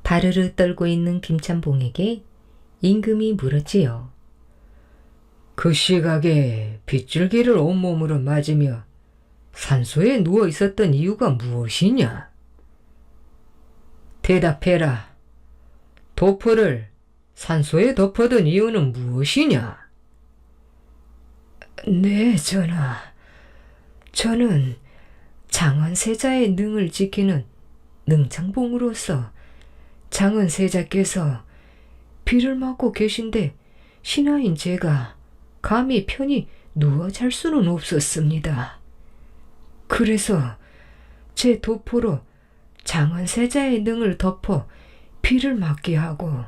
A: 바르르 떨고 있는 김찬봉에게 임금이 물었지요.
B: 그 시각에 빗줄기를 온몸으로 맞으며 산소에 누워 있었던 이유가 무엇이냐? 대답해라. 도포를 산소에 덮어둔 이유는 무엇이냐? 네, 전하. 저는 장원세자의 능을 지키는 능창봉으로서 장원세자께서 비를 맞고 계신데 신하인 제가 감히 편히 누워 잘 수는 없었습니다. 그래서 제 도포로 장원세자의 능을 덮어 비를 맞게 하고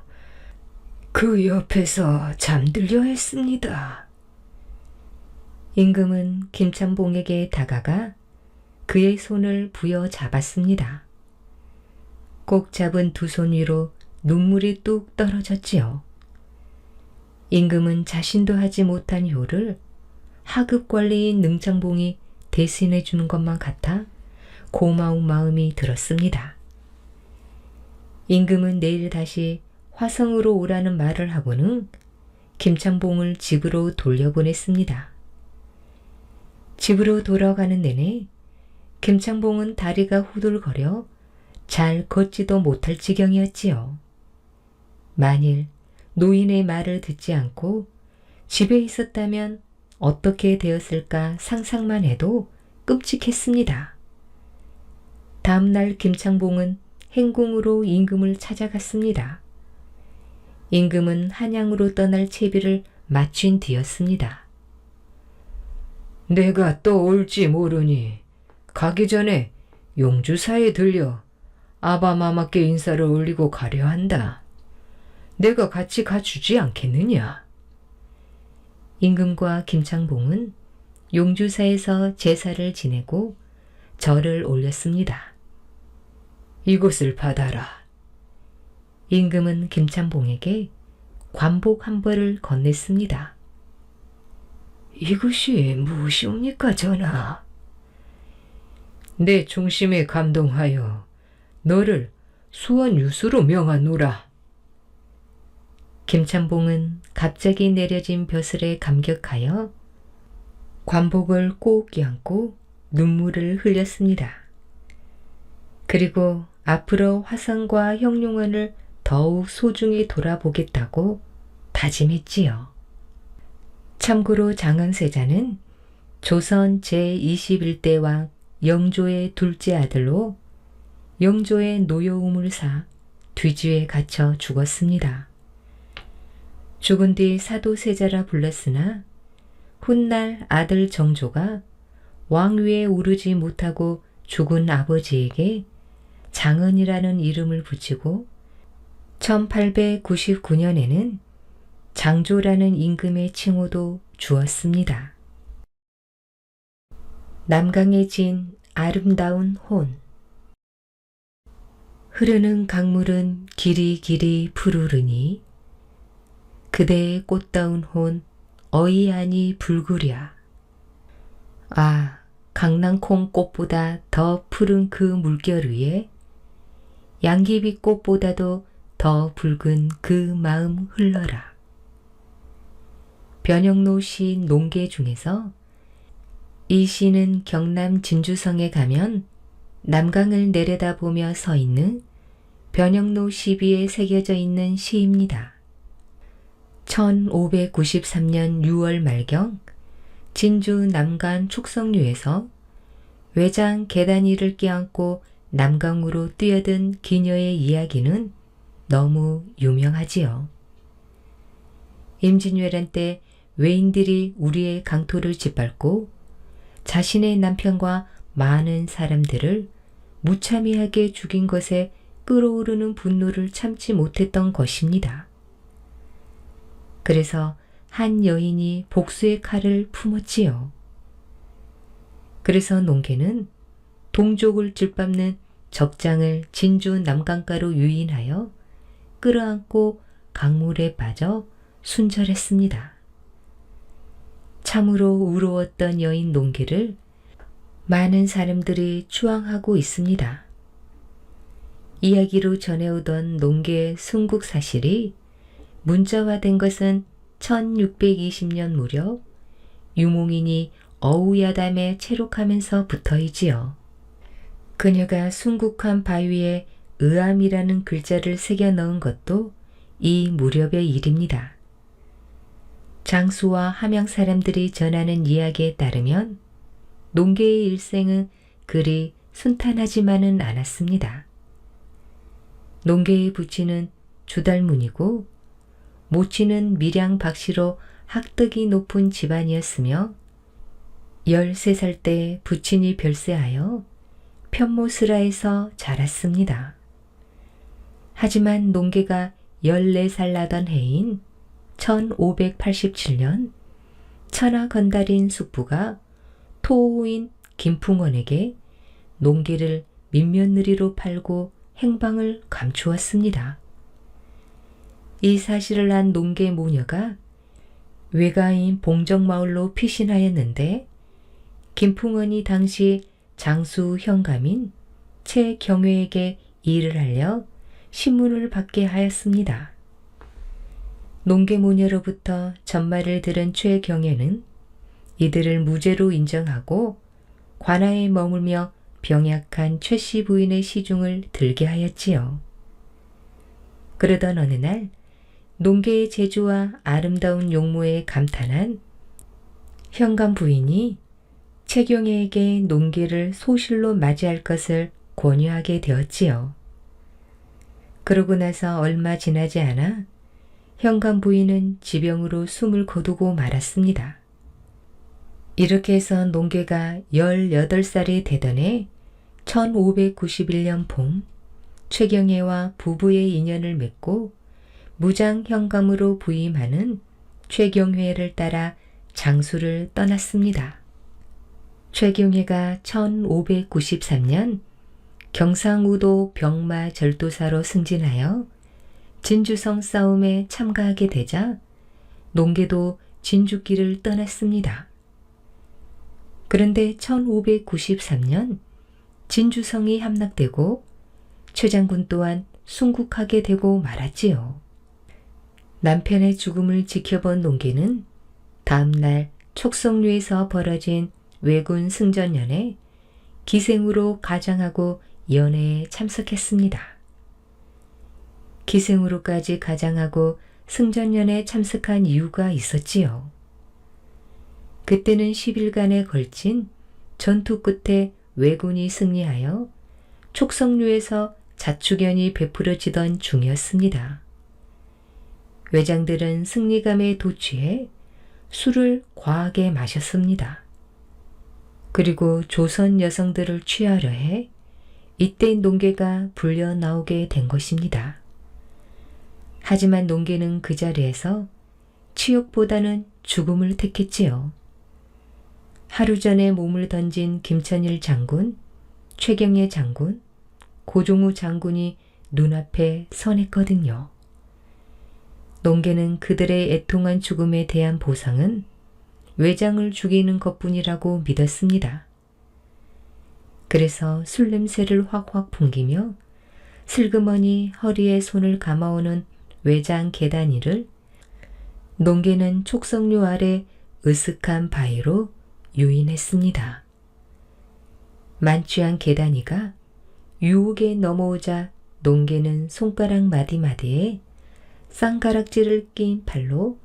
B: 그 옆에서 잠들려 했습니다.
A: 임금은 김찬봉에게 다가가 그의 손을 부여 잡았습니다. 꼭 잡은 두 손 위로 눈물이 뚝 떨어졌지요. 임금은 자신도 하지 못한 효를 하급 관리인 능창봉이 대신해 주는 것만 같아 고마운 마음이 들었습니다. 임금은 내일 다시 화성으로 오라는 말을 하고는 김창봉을 집으로 돌려보냈습니다. 집으로 돌아가는 내내 김창봉은 다리가 후들거려 잘 걷지도 못할 지경이었지요. 만일 노인의 말을 듣지 않고 집에 있었다면 어떻게 되었을까 상상만 해도 끔찍했습니다. 다음날 김창봉은 행궁으로 임금을 찾아갔습니다. 임금은 한양으로 떠날 채비를 마친 뒤였습니다.
B: 내가 또 올지 모르니 가기 전에 용주사에 들려 아바마마께 인사를 올리고 가려 한다. 내가 같이 가주지 않겠느냐?
A: 임금과 김창봉은 용주사에서 제사를 지내고 절을 올렸습니다.
B: 이것을 받아라.
A: 임금은 김창봉에게 관복 한 벌을 건넸습니다.
B: 이것이 무엇이옵니까, 전하? 내 중심에 감동하여 너를 수원유수로 명하노라.
A: 김창봉은 갑자기 내려진 벼슬에 감격하여 관복을 꼭 껴안고 눈물을 흘렸습니다. 그리고 앞으로 화성과 형룡원을 더욱 소중히 돌아보겠다고 다짐했지요. 참고로 장원세자는 조선 제21대 왕 영조의 둘째 아들로 영조의 노여움을 사 뒤주에 갇혀 죽었습니다. 죽은 뒤 사도세자라 불렀으나 훗날 아들 정조가 왕위에 오르지 못하고 죽은 아버지에게 장언이라는 이름을 붙이고 1899년에는 장조라는 임금의 칭호도 주었습니다. 남강에 진 아름다운 혼. 흐르는 강물은 길이길이 푸르르니 그대의 꽃다운 혼 어이하니 붉으랴. 아, 강낭콩 꽃보다 더 푸른 그 물결 위에 양귀비 꽃보다도 더 붉은 그 마음 흘러라. 변형로 시인 농계 중에서 이 시는 경남 진주성에 가면 남강을 내려다보며 서 있는 변형로 시비에 새겨져 있는 시입니다. 1593년 6월 말경 진주 남간 축성류에서 외장 계단 위를 껴안고 남강으로 뛰어든 기녀의 이야기는 너무 유명하지요. 임진왜란 때 외인들이 우리의 강토를 짓밟고 자신의 남편과 많은 사람들을 무참히하게 죽인 것에 끓어오르는 분노를 참지 못했던 것입니다. 그래서 한 여인이 복수의 칼을 품었지요. 그래서 농계는 동족을 짓밟는 적장을 진주 남강가로 유인하여 끌어안고 강물에 빠져 순절했습니다. 참으로 우러웠던 여인 농계를 많은 사람들이 추앙하고 있습니다. 이야기로 전해오던 농계의 순국 사실이 문자화된 것은 1620년 무렵 유몽인이 어우야담에 체록하면서부터이지요. 그녀가 순국한 바위에 의암이라는 글자를 새겨 넣은 것도 이 무렵의 일입니다. 장수와 함양 사람들이 전하는 이야기에 따르면 농계의 일생은 그리 순탄하지만은 않았습니다. 농계의 부친은 주달문이고 모친은 밀양 박씨로 학덕이 높은 집안이었으며 13살 때 부친이 별세하여 편모스라에서 자랐습니다. 하지만 농계가 14살 나던 해인 1587년 천하 건달인 숙부가 토호인 김풍원에게 농계를 민며느리로 팔고 행방을 감추었습니다. 이 사실을 안 농계 모녀가 외가인 봉정마을로 피신하였는데 김풍원이 당시 장수 현감인 최경회에게 일을 알려 신문을 받게 하였습니다. 농계 모녀로부터 전말을 들은 최경회는 이들을 무죄로 인정하고 관아에 머물며 병약한 최씨 부인의 시중을 들게 하였지요. 그러던 어느 날 농계의 재주와 아름다운 용모에 감탄한 현감 부인이 최경혜에게 농계를 소실로 맞이할 것을 권유하게 되었지요. 그러고 나서 얼마 지나지 않아 현감 부인은 지병으로 숨을 거두고 말았습니다. 이렇게 해서 농계가 18살이 되던 해 1591년 봄 최경혜와 부부의 인연을 맺고 무장 현감으로 부임하는 최경회를 따라 장수를 떠났습니다. 최경회가 1593년 경상우도 병마 절도사로 승진하여 진주성 싸움에 참가하게 되자 농계도 진주길을 떠났습니다. 그런데 1593년 진주성이 함락되고 최장군 또한 순국하게 되고 말았지요. 남편의 죽음을 지켜본 농계는 다음날 촉성루에서 벌어진 왜군 승전연에 기생으로 가장하고 연회에 참석했습니다. 기생으로까지 가장하고 승전연에 참석한 이유가 있었지요. 그때는 10일간에 걸친 전투 끝에 왜군이 승리하여 촉성루에서 자축연이 베풀어지던 중이었습니다. 외장들은 승리감에 도취해 술을 과하게 마셨습니다. 그리고 조선 여성들을 취하려 해 이때 농계가 불려 나오게 된 것입니다. 하지만 농계는 그 자리에서 치욕보다는 죽음을 택했지요. 하루 전에 몸을 던진 김천일 장군, 최경혜 장군, 고종우 장군이 눈앞에 선했거든요. 농계는 그들의 애통한 죽음에 대한 보상은 외장을 죽이는 것뿐이라고 믿었습니다. 그래서 술 냄새를 확확 풍기며 슬그머니 허리에 손을 감아오는 외장 계단이를 농계는 촉성류 아래 으슥한 바위로 유인했습니다. 만취한 계단이가 유혹에 넘어오자 농계는 손가락 마디마디에 쌍가락질을 낀 팔로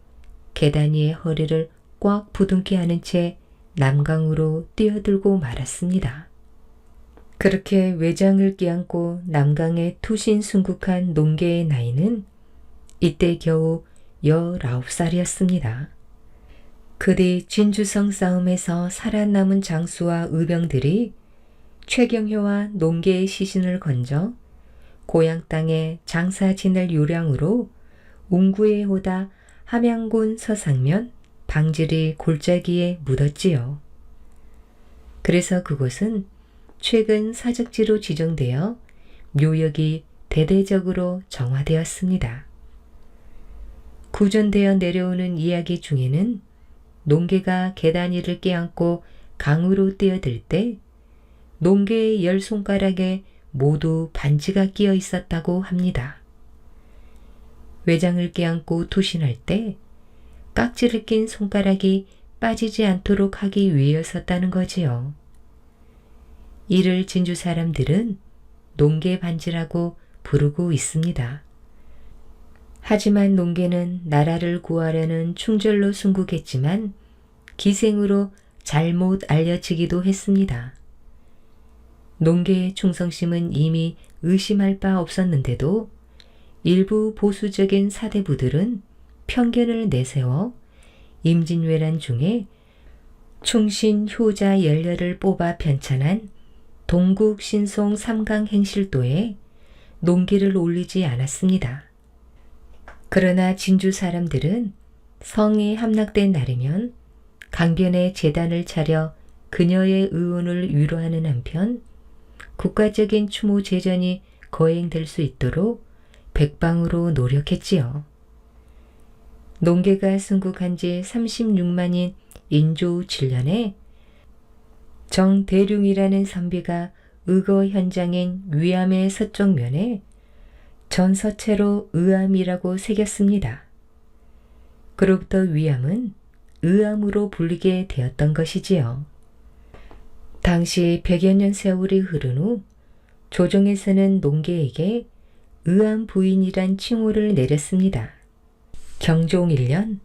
A: 계단이의 허리를 꽉 부둥게 하는 채 남강으로 뛰어들고 말았습니다. 그렇게 외장을 끼안고 남강에 투신 순국한 농계의 나이는 이때 겨우 19살이었습니다. 그 뒤 진주성 싸움에서 살아남은 장수와 의병들이 최경효와 농계의 시신을 건져 고향 땅에 장사 지낼 요량으로 웅구에 오다 함양군 서상면 방지리 골짜기에 묻었지요. 그래서 그곳은 최근 사적지로 지정되어 묘역이 대대적으로 정화되었습니다. 구전되어 내려오는 이야기 중에는 농계가 계단 위를 껴안고 강으로 뛰어들 때 농개의 10손가락에 모두 반지가 끼어 있었다고 합니다. 외장을 껴안고 투신할 때 깍지를 낀 손가락이 빠지지 않도록 하기 위해였었다는 거지요. 이를 진주 사람들은 농개 반지라고 부르고 있습니다. 하지만 농개는 나라를 구하려는 충절로 순국했지만 기생으로 잘못 알려지기도 했습니다. 농개의 충성심은 이미 의심할 바 없었는데도 일부 보수적인 사대부들은 편견을 내세워 임진왜란 중에 충신 효자 열렬을 뽑아 편찬한 동국 신송 삼강 행실도에 농개를 올리지 않았습니다. 그러나 진주 사람들은 성이 함락된 날이면 강변에 제단을 차려 그녀의 의원을 위로하는 한편 국가적인 추모 제전이 거행될 수 있도록 백방으로 노력했지요. 농개가 순국한 지 36만인 인조 7년에 정대룡이라는 선비가 의거 현장인 위암의 서쪽 면에 전서체로 의암이라고 새겼습니다. 그로부터 위암은 의암으로 불리게 되었던 것이지요. 당시 100여 년 세월이 흐른 후 조정에서는 농개에게 의암 부인이란 칭호를 내렸습니다. 경종 1년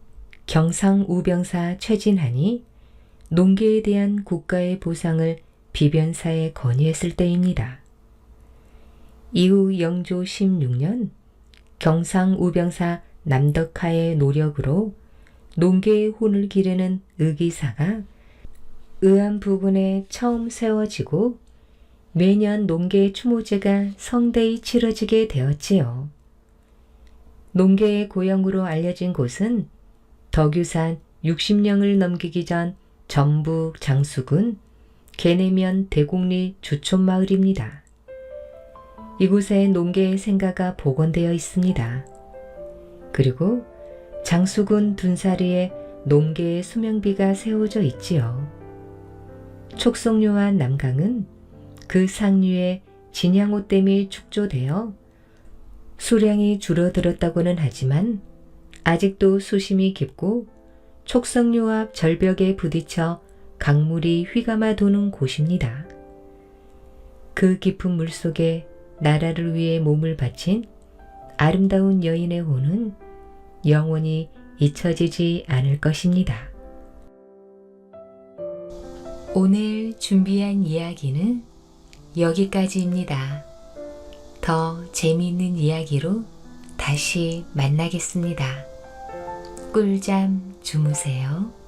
A: 경상우병사 최진한이 농개에 대한 국가의 보상을 비변사에 건의했을 때입니다. 이후 영조 16년 경상우병사 남덕하의 노력으로 농개의 혼을 기르는 의기사가 의암 부근에 처음 세워지고 매년 농개 추모제가 성대히 치러지게 되었지요. 농개의 고향으로 알려진 곳은 덕유산 60령을 넘기기 전 전북 장수군 계내면 대곡리 주촌마을입니다. 이곳에 농개의 생가가 복원되어 있습니다. 그리고 장수군 둔사리에 농개의 수명비가 세워져 있지요. 촉성료와 남강은 그 상류에 진양호댐이 축조되어 수량이 줄어들었다고는 하지만 아직도 수심이 깊고 촉성료 앞 절벽에 부딪혀 강물이 휘감아 도는 곳입니다. 그 깊은 물속에 나라를 위해 몸을 바친 아름다운 여인의 혼은 영원히 잊혀지지 않을 것입니다. 오늘 준비한 이야기는 여기까지입니다. 더 재미있는 이야기로 다시 만나겠습니다. 꿀잠 주무세요.